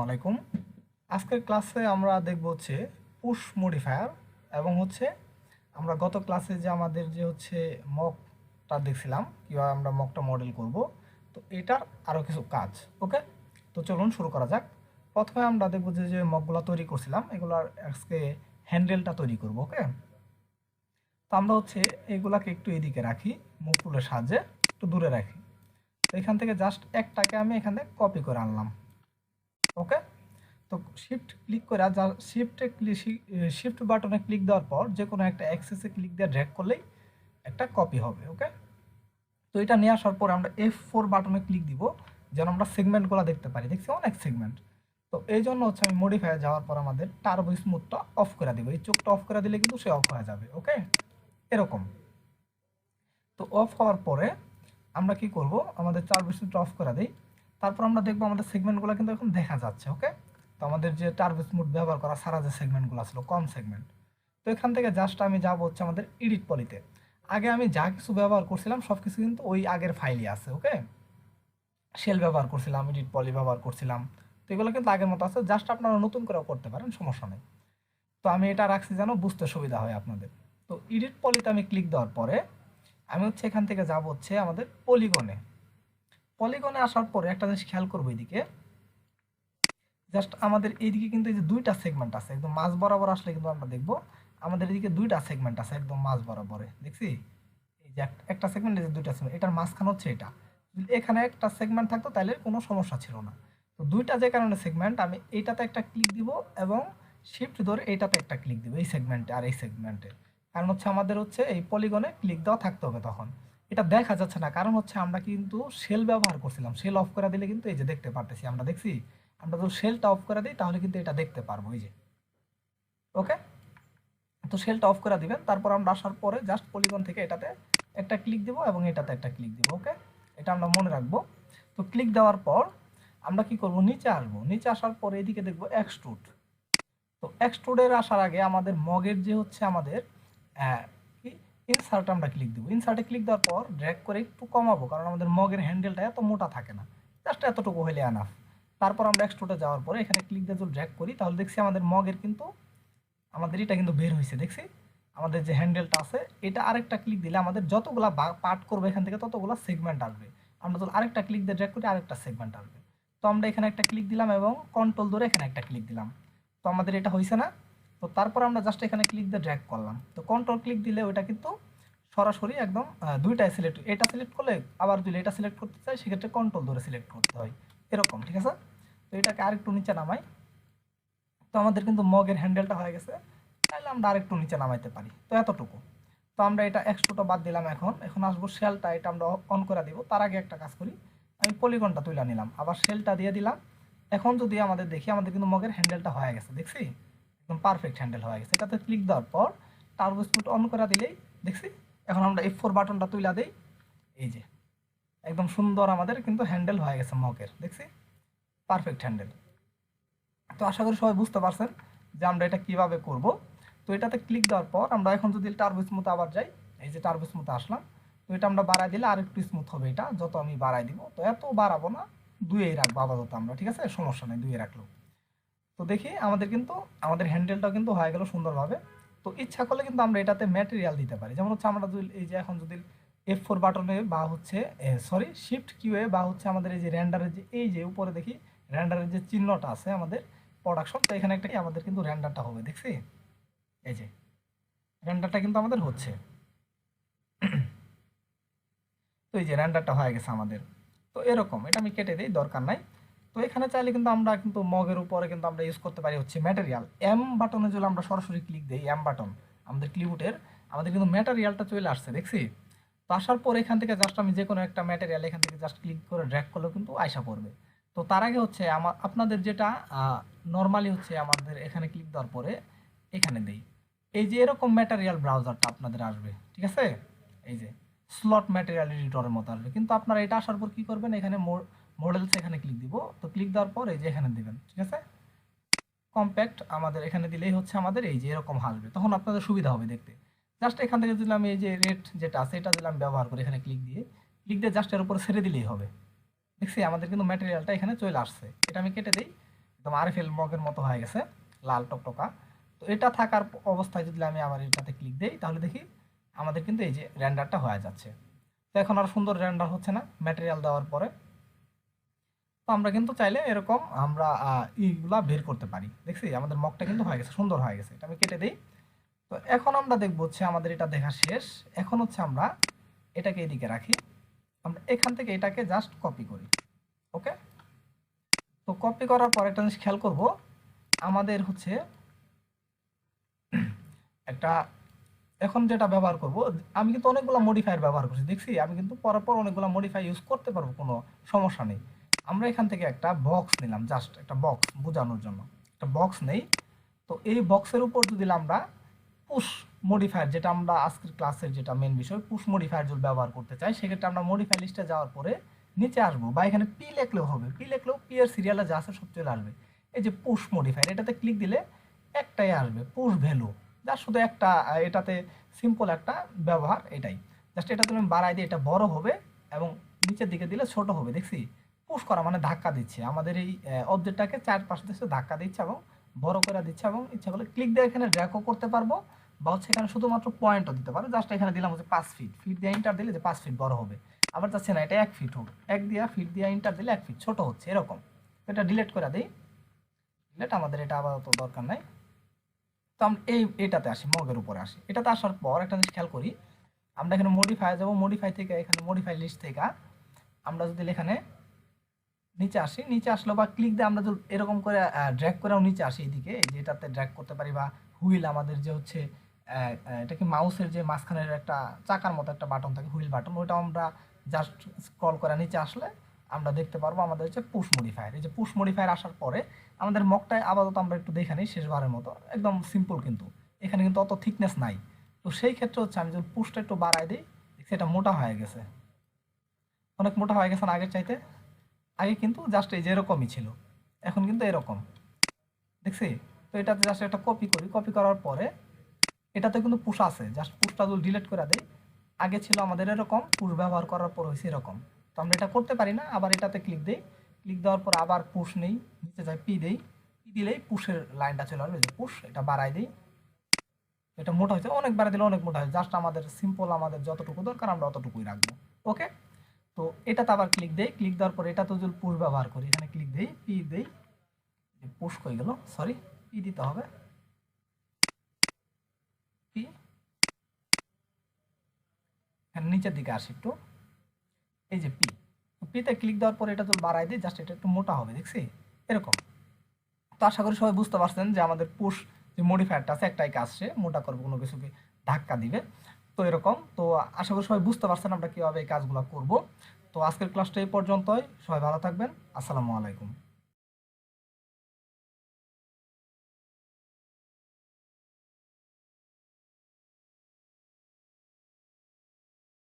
আলাইকুম। আজকের ক্লাসে আমরা দেখব হচ্ছে পুশ মডিফায়ার এবং হচ্ছে আমরা গত ক্লাসে যে আমাদের যে হচ্ছে মকটা দেখছিলাম কিভাবে আমরা মকটা মডেল করব, তো এটার আরও কিছু কাজ। ওকে, তো চলুন শুরু করা যাক। প্রথমে আমরা দেখব যে মকগুলো তৈরি করছিলাম এগুলার আজকে হ্যান্ডেলটা তৈরি করব। ওকে, তো আমরা হচ্ছে এগুলাকে একটু এদিকে রাখি, মুভ টুলের সাহায্যে একটু দূরে রাখি। তো এখান থেকে জাস্ট একটাকে আমি এখানে কপি করে আনলাম। ওকে, তো শিফট ক্লিক করে যা শিফট বাটনে ক্লিক দেওয়ার পর যে কোনো একটা অ্যাক্সেসে ক্লিক দিয়ে ড্র্যাগ করলেই একটা কপি হবে। ওকে, তো এটা নিয়ে আসার পর আমরা F4 বাটনে ক্লিক দিব যেন আমরা সেগমেন্টগুলো দেখতে পারি। দেখছি অনেক সেগমেন্ট। তো এই জন্য হচ্ছে আমি মডিফায়ার যাওয়ার পর আমাদের টার্বো স্মুথটা অফ করে দিব। এই চোখটা অফ করে দিলে কিন্তু সে অফ হয়ে যাবে। ওকে, এরকম। তো অফ হওয়ার পরে আমরা কি করব, আমাদের টার্বো স্মুথটা অফ করে দিই। তারপর আমরা দেখবো আমাদের সেগমেন্টগুলো কিন্তু এখন দেখা যাচ্ছে। ওকে, তো আমাদের যে টার্বো স্মুথ ব্যবহার করা সারা যে সেগমেন্টগুলো ছিল কম সেগমেন্ট, তো এখান থেকে জাস্ট আমি যাবো হচ্ছে আমাদের এডিট পলিতে। আগে আমি যা কিছু ব্যবহার করছিলাম সব কিছু কিন্তু ওই আগের ফাইলই আছে। ওকে, শেল ব্যবহার করছিলাম, এডিট পলি ব্যবহার করছিলাম, তো এগুলো কিন্তু আগের মতো আছে। জাস্ট আপনারা নতুন করেও করতে পারেন, সমস্যা নেই। তো আমি এটা রাখছি যেন বুঝতে সুবিধা হয় আপনাদের। তো এডিট পলিতে আমি ক্লিক দেওয়ার পরে আমি হচ্ছে এখান থেকে যাব হচ্ছে আমাদের পলিগনে। পলিগনে আসার পরে একটা জিনিস খেয়াল করবো, এদিকে জাস্ট আমাদের এইদিকে কিন্তু এই যে দুইটা সেগমেন্ট আছে একদম মাঝ বরাবর। আসলে কিন্তু আমরা দেখবো আমাদের এদিকে দুইটা সেগমেন্ট আছে একদম মাঝ বরাবরে। দেখছি এই যে একটা সেগমেন্ট, এই যে দুইটা সেগমেন্ট, এটার মাঝখানে হচ্ছে এটা। যদি এখানে একটা সেগমেন্ট থাকতো তাহলে কোনো সমস্যা ছিল না। তো দুইটা যে কারণে সেগমেন্ট, আমি এইটাতে একটা ক্লিক দিব এবং শিফট ধরে এইটাতে একটা ক্লিক দিব, এই সেগমেন্টে আর এই সেগমেন্টে। কারণ হচ্ছে আমাদের হচ্ছে এই পলিগনে ক্লিক দেওয়া থাকতে হবে। তখন এটা দেখা যাচ্ছে না, কারণ হচ্ছে আমরা কিন্তু শেল ব্যবহার করছিলাম। শেল অফ করে দিলে কিন্তু এই যে দেখতে পারতেছি, আমরা দেখছি আমরা যদি শেলটা অফ করে দিই তাহলে কিন্তু এটা দেখতে পারবো। এই যে ওকে, তো শেলটা অফ করে দিবেন। তারপর আমরা আসার পরে জাস্ট পলিগন থেকে এটাতে একটা ক্লিক দিব এবং এটাতে একটা ক্লিক দিব। ওকে, এটা আমরা মনে রাখবো। তো ক্লিক দেওয়ার পর আমরা কি করব, নিচে আসবো। নিচে আসার পরে এদিকে দেখবো এক্সট্রুড। তো এক্সট্রুডের আসার আগে আমাদের মগের যে হচ্ছে আমাদের কি ইনসার্ট আমরা ক্লিক দিব। ইনসার্টে ক্লিক দেওয়ার পর ড্র্যাগ করে একটু কমাবো, কারণ আমাদের মগের হ্যান্ডেলটা এত মোটা থাকে না, জাস্ট এতটুকু হলে আনাফ। তারপর আমরা এক্সট্রুডে যাওয়ার পরে এখানে ক্লিক দিয়ে যদি ড্র্যাগ করি তাহলে দেখছি আমাদের মগের কিন্তু আমাদের এটা কিন্তু বের হয়েছে। দেখছি আমাদের যে হ্যান্ডেলটা আছে এটা আরেকটা ক্লিক দিলে আমাদের যতগুলা পার্ট করবে এখান থেকে ততগুলো সেগমেন্ট আসবে। আমরা যদি আরেকটা ক্লিক দিয়ে ড্র্যাগ করি আরেকটা সেগমেন্ট আসবে। তো আমরা এখানে একটা ক্লিক দিলাম এবং কন্ট্রোল ধরে এখানে একটা ক্লিক দিলাম। তো আমাদের এটা হয়েছে না। তো তারপর আমরা জাস্ট এখানে ক্লিক দিয়ে ড্র্যাগ করলাম। তো কন্ট্রোল ক্লিক দিলে ওইটা কিন্তু সরাসরি একদম দুইটাই সিলেক্ট, এটা সিলেক্ট করলে আবার যদি এটা সিলেক্ট করতে চাই সেক্ষেত্রে কন্ট্রোল ধরে সিলেক্ট করতে হয় এরকম। ঠিক আছে, তো এটাকে আরেকটু নিচে নামাই। তো আমাদের কিন্তু মগের হ্যান্ডেলটা হয়ে গেছে, তাহলে আমরা আরেকটু নিচে নামাইতে পারি। তো এতটুকু। তো আমরা এটা এক্সট্রোটা বাদ দিলাম। এখন আসবো শেলটা, এটা আমরা অন করে দিব। তার আগে একটা কাজ করি, আমি পলিগনটা তুলে নিলাম, আবার শেলটা দিয়ে দিলাম। এখন যদি আমাদের দেখি আমাদের কিন্তু মগের হ্যান্ডেলটা হয়ে গেছে। দেখছি একদম পারফেক্ট হ্যান্ডেল হয়ে গেছে। এটাতে ক্লিক দেওয়ার পর টার্বো স্মুথ অন করে দিলেই দেখছি এখন আমরা F4 বাটনটা তুলে দিই। এই যে একদম সুন্দর আমাদের কিন্তু হ্যান্ডেল হয়ে গেছে মগের। দেখছি পারফেক্ট হ্যান্ডেল। তো আশা করি সবাই বুঝতে পারছেন যে আমরা এটা কিভাবে করব। তো এটাতে ক্লিক দেওয়ার পর আমরা এখন যদি টার্বো স্মুথে আবার যাই, এই যে টার্বো স্মুথে আসলাম। তো এটা আমরা বাড়াই দিলে আর একটু স্মুথ হবে। এটা যত আমি বাড়াই দিব, তো এত বাড়াবো না, দুইয়েই রাখবো আপাতত আমরা। ঠিক আছে, সমস্যা নেই, দুইয়ে রাখলো। তো দেখি আমাদের কিন্তু আমাদের হ্যান্ডেলটাও কিন্তু হয়ে গেল সুন্দরভাবে। তো ইচ্ছা করলে কিন্তু আমরা এটাতে ম্যাটেরিয়াল দিতে পারি। যেমন হচ্ছে আমরা যদি এই যে এখন যদি F4 বাটনে বা হচ্ছে সরি শিফট কিউয়ে বা হচ্ছে আমাদের এই যে র্যান্ডারের যে এই যে উপরে দেখি র্যান্ডারের যে চিহ্নটা আছে আমাদের প্রোডাকশন, তো এখানে একটা আমাদের কিন্তু র্যান্ডারটা হবে। দেখছি এই যে র্যান্ডারটা কিন্তু আমাদের হচ্ছে। তো এই যে র্যান্ডারটা হয়ে গেছে আমাদের। তো এরকম, এটা আমি কেটে দিই, দরকার নাই। তো এখানে চাইলে কিন্তু আমরা কিন্তু মগের উপরে কিন্তু আমরা ইউজ করতে পারি হচ্ছে ম্যাটেরিয়াল। এম বাটনে যদি আমরা সরাসরি ক্লিক দিই, এম বাটন আমাদের কিবোর্ডের, আমাদের কিন্তু ম্যাটেরিয়ালটা চলে আসছে। দেখছি, তো আসার পর এখান থেকে জাস্ট আমি যে কোনো একটা ম্যাটেরিয়াল এখান থেকে জাস্ট ক্লিক করে ড্র্যাগ করলেও কিন্তু আয়সা পড়বে। তো তার আগে হচ্ছে আপনাদের যেটা নর্মালি হচ্ছে আমাদের এখানে ক্লিক দেওয়ার পরে এখানে দেই, এই যে এরকম ম্যাটেরিয়াল ব্রাউজারটা আপনাদের আসবে। ঠিক আছে, এই যে স্লট ম্যাটেরিয়াল এডিটরের মতো আসবে। কিন্তু আপনারা এটা আসার পর কি করবেন, এখানে মডেলস এখানে ক্লিক দিব। তো ক্লিক দেওয়ার পর এই যে এখানে দিবেন। ঠিক আছে, কম্প্যাক্ট আমাদের এখানে দিলেই হচ্ছে আমাদের এই যে এরকম আসবে, তখন আপনাদের সুবিধা হবে দেখতে। জাস্ট এখান থেকে দিলাম এই যে রেট যেটা আছে এটা দিলাম ব্যবহার করে, এখানে ক্লিক দিয়ে জাস্ট এর উপরে ছেড়ে দিলেই হবে। দেখছি আমাদের কিন্তু ম্যাটেরিয়ালটা এখানে চলে আসছে। এটা আমি কেটে দিই, একদম আরএফএল মগের মতো হয়ে গেছে, লাল টকটকা। তো এটা থাকার অবস্থায় যদি আমি আবার এটাতে ক্লিক দিই, তাহলে দেখি আমাদের কিন্তু এই যে রেন্ডারটা হয়ে যাচ্ছে। তো এখন আর সুন্দর রেন্ডার হচ্ছে না ম্যাটেরিয়াল দেওয়ার পরে। তো আমরা কিন্তু চাইলে এরকম আমরা ইগুলা বের করতে পারি। দেখছি আমাদের মগটা কিন্তু হয়ে গেছে, সুন্দর হয়ে গেছে। এটা আমি কেটে দিই। তো এখন আমরা দেখবো হচ্ছে আমাদের এটা দেখা শেষ। এখন হচ্ছে আমরা এটাকে এদিকে রাখি, আমরা এখান থেকে এটাকে জাস্ট কপি করি। ওকে, তো কপি করার পর একটা জিনিস খেয়াল করব, আমাদের হচ্ছে একটা এখন যেটা ব্যবহার করব, আমি কিন্তু অনেকগুলো মডিফায়ার ব্যবহার করছি, দেখছি আমি কিন্তু পরপর অনেকগুলো মডিফাই ইউজ করতে পারবো, কোনো সমস্যা নেই। আমরা এখান থেকে একটা বক্স নিলাম, জাস্ট একটা বক্স বোঝানোর জন্য একটা বক্স নেই। তো এই বক্সের উপর যদি আমরা পুশ মডিফায়ার, যেটা আমরা আজকের ক্লাসের যেটা মেন বিষয়, পুশ মডিফায়ার যদি ব্যবহার করতে চাই, সেক্ষেত্রে আমরা মডিফাই লিস্টে যাওয়ার পরে নিচে আসবো, বা এখানে পি লিখলেও হবে, পি লিখলেও পি এর সিরিয়ালে যা আছে সব চলে আসবে। এই যে পুশ মডিফায়ার, এটাতে ক্লিক দিলে একটাই আসবে, পুশ ভ্যালু, যা শুধু একটা, এটাতে সিম্পল একটা ব্যবহার এটাই। জাস্ট এটা তুমি বাড়াই দিয়ে এটা বড় হবে, এবং নিচের দিকে দিলে ছোট হবে। দেখছি পুশ করা মানে ধাক্কা দিচ্ছে, আমাদের এই অবজেক্টটাকে চারপাশে দিচ্ছে, ধাক্কা দিচ্ছে এবং বড় করে দিচ্ছে, এবং ইচ্ছা করলে ক্লিক দিয়ে এখানে ড্র্যাগও করতে পারবো, বা হচ্ছে এখানে শুধুমাত্র পয়েন্টও দিতে পারো। জাস্ট এখানে দিলাম হচ্ছে 5 ফিট, ফিট দিয়ে ইন্টার দিলে যে 5 ফিট বড় হবে। আবার যাচ্ছে না এটা 1 ফিট হোক, এক দিয়া ফিট দিয়ে ইন্টার দিলে 1 ফিট ছোট হচ্ছে এরকম। এটা ডিলিট করে দিই, ডিলিট, আমাদের এটা আপাতত দরকার নাই। তো আমরা এটাতে আসি, মগের উপরে আসি। এটাতে আসার পর একটা জিনিস খেয়াল করি, আমরা এখানে মডিফাই যাবো, মডিফাই থেকে এখানে মডিফাই লিস্ট থেকে আমরা যদি এখানে নিচে আসি, নিচে আসলো বা ক্লিক দিয়ে আমরা যদি এরকম করে ড্র্যাগ করেও নিচে আসি, এইদিকে এই যে এটাতে ড্র্যাগ করতে পারি, বা হুইল আমাদের যে হচ্ছে এটা কি মাউসের যে মাঝখানের একটা চাকার মতো একটা বাটন থাকে, হুইল বাটন, ওইটা আমরা জাস্ট স্ক্রল করে নিচে আসলে আমরা দেখতে পারবো আমাদের হচ্ছে পুশ মডিফায়ার। এই যে পুশ মডিফায়ার আসার পরে আমাদের মকটায় আপাতত আমরা একটু দেখে নিই শেষবারের মতো, একদম সিম্পল, কিন্তু এখানে কিন্তু অত থিকনেস নাই। তো সেই ক্ষেত্রে হচ্ছে আমি যদি পুশটা একটু বাড়াই দিই, সেটা মোটা হয়ে গেছে, অনেক মোটা হয়ে গেছে না আগের চাইতে। আগে কিন্তু জাস্ট এই যে এরকমই ছিল, এখন কিন্তু এরকম, দেখছি। তো এটাতে জাস্ট একটা কপি করি, কপি করার পরে এটাতে কিন্তু পুশ আছে, জাস্ট পুশটা যদি ডিলিট করে দেই, আগে ছিল আমাদের এরকম, পুশ ব্যবহার করার পর হয়েছে এরকম। তো আমরা এটা করতে পারি না, আবার এটাতে ক্লিক দিই, ক্লিক দেওয়ার পর আবার পুশ নেই, নিচে যাই পি দেই, পি দিলেই পুশের লাইনটা চলে আসবে, যে পুশ, এটা বাড়াই দিই, এটা মোটা হয়েছে, অনেক বাড়াই দিলে অনেক মোটা হয়, জাস্ট আমাদের সিম্পল আমাদের যতটুকু দরকার আমরা অতটুকুই রাখবো। ওকে, তো এটাতে আবার ক্লিক দেই, ক্লিক দেওয়ার পর এটা তো যদি পুশ ব্যবহার করি, এখানে ক্লিক দেই, পি দেই, পুশ হয়ে গেল, সরি পি দিতে হবে, পি, এখানে নিচের দিকে আসি একটু, এই যে পি, পিতে ক্লিক দেওয়ার পর এটা যদি বাড়াই দিই, জাস্ট এটা একটু মোটা হবে, দেখছি এরকম। তো আশা করি সবাই বুঝতে পারছেন যে আমাদের পুশ যে মডিফায়ারটা আছে একটাই কাজ, সে মোটা করবে, কোনো কিছুকে ধাক্কা দিবে। তো এরকম, তো আশা করি সবাই বুঝতে পারছেন আমরা কীভাবে এই কাজগুলো করব। তো আজকের ক্লাসটা এই পর্যন্তই, সবাই ভালো থাকবেন, আসসালামু আলাইকুম।